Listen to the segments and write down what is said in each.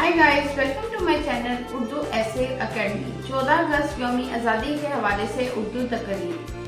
Hi guys, welcome to my channel Urdu ऐसे academy. 14 अगस्त यौम आज़ादी के हवाले से उर्दू तकरीर।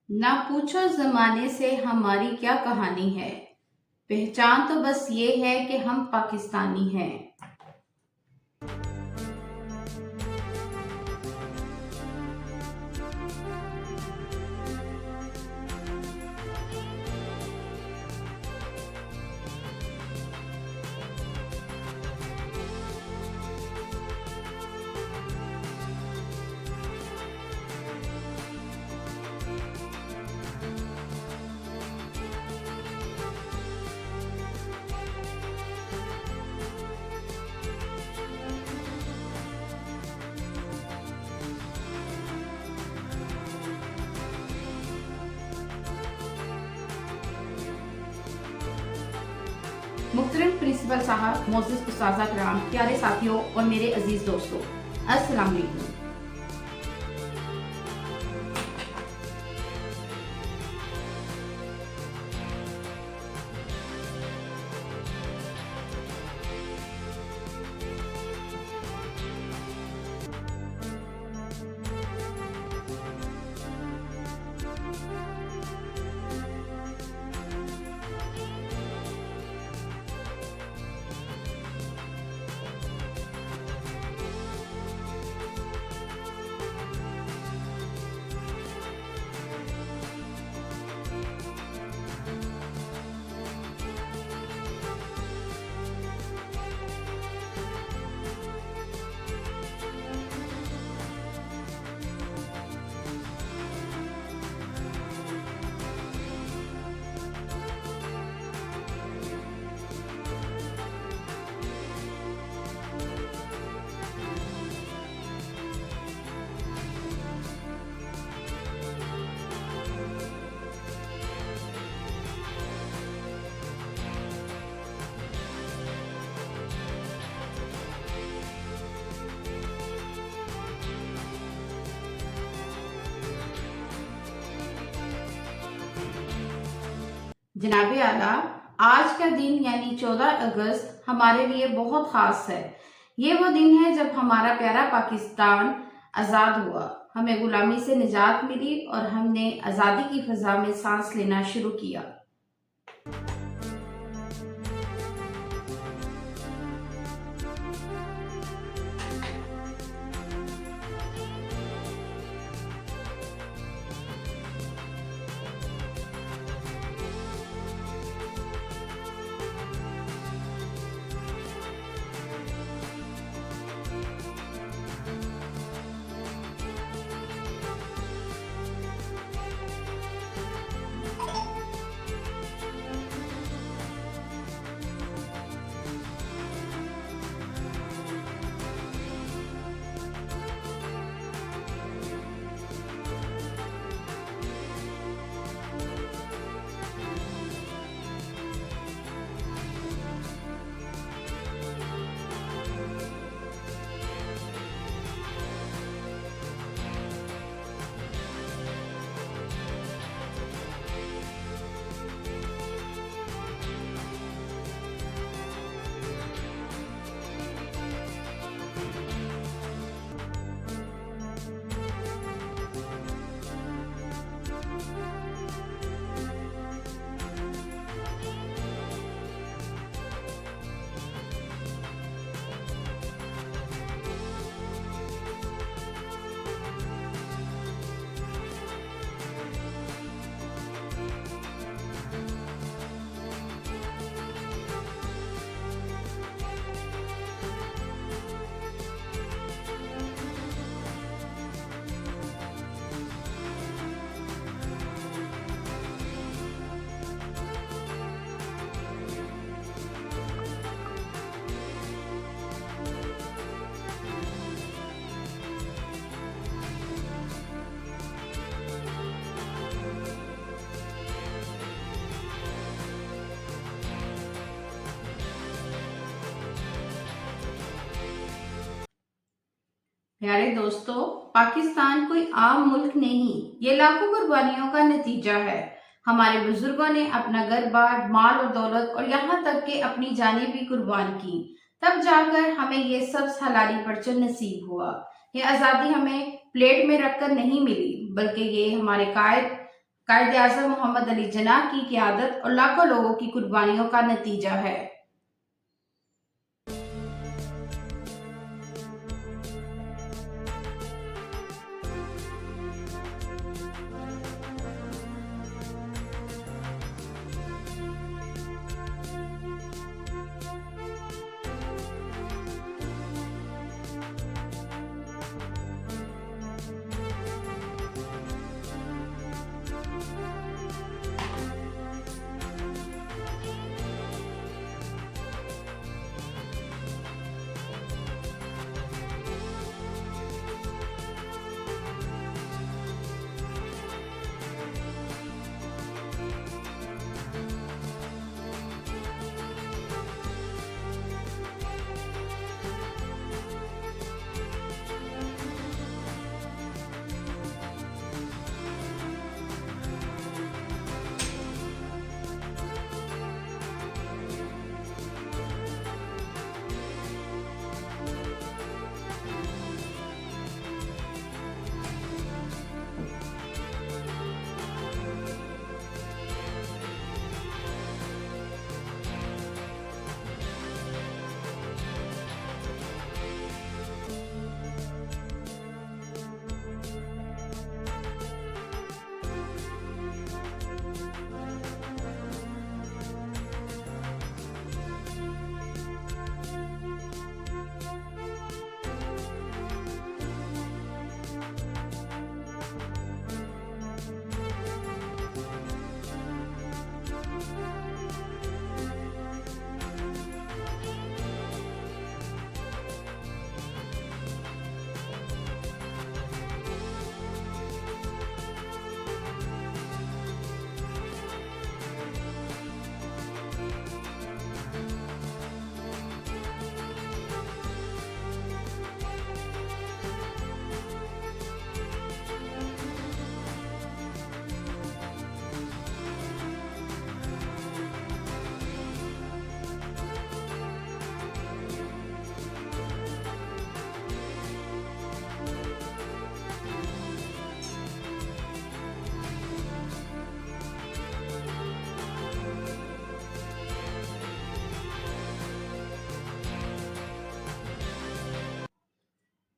ना पूछो जमाने से हमारी क्या कहानी है, पहचान तो बस ये है कि हम पाकिस्तानी हैं। मुहतरम प्रिंसिपल साहब, मोअज़्ज़िज़ उस्ताज़ा किराम, प्यारे साथियों और मेरे अजीज दोस्तों, अस्सलाम वालेकुम। जनाबे आला, आज का दिन यानी 14 अगस्त हमारे लिए बहुत खास है। ये वो दिन है जब हमारा प्यारा पाकिस्तान आज़ाद हुआ, हमें गुलामी से निजात मिली और हमने आज़ादी की फ़ज़ा में सांस लेना शुरू किया। प्यारे दोस्तों, पाकिस्तान कोई आम मुल्क नहीं, ये लाखों कुर्बानियों का नतीजा है। हमारे बुजुर्गों ने अपना घर-बार, माल और दौलत और यहाँ तक कि अपनी जानें भी कुर्बान की, तब जाकर हमें ये सब्ज हलाली परचम नसीब हुआ। ये आज़ादी हमें प्लेट में रखकर नहीं मिली, बल्कि ये हमारे कायद आज़म मोहम्मद अली जिन्नाह की क़यादत और लाखों लोगों की कुर्बानियों का नतीजा है।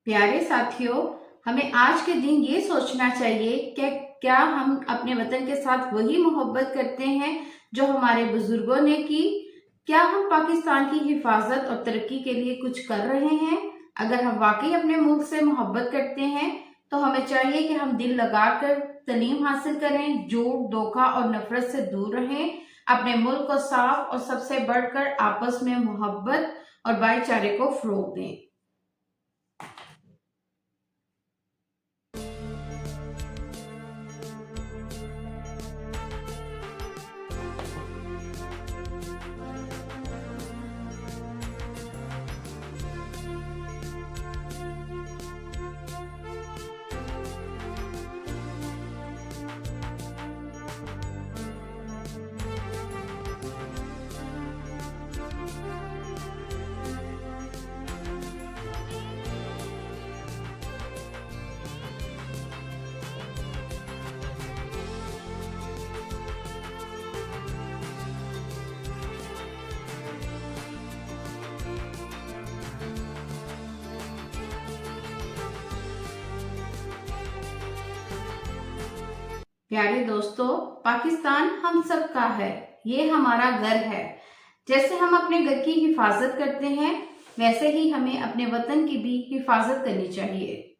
प्यारे साथियों, हमें आज के दिन ये सोचना चाहिए कि क्या हम अपने वतन के साथ वही मोहब्बत करते हैं जो हमारे बुजुर्गों ने की। क्या हम पाकिस्तान की हिफाजत और तरक्की के लिए कुछ कर रहे हैं? अगर हम वाकई अपने मुल्क से मोहब्बत करते हैं तो हमें चाहिए कि हम दिल लगाकर तालीम हासिल करें, झूठ, धोखा और नफरत से दूर रहें, अपने मुल्क को साफ और सबसे बढ़कर आपस में मोहब्बत और भाईचारे को फरोग दें। प्यारे दोस्तों, पाकिस्तान हम सब का है, ये हमारा घर है। जैसे हम अपने घर की हिफाजत करते हैं, वैसे ही हमें अपने वतन की भी हिफाजत करनी चाहिए।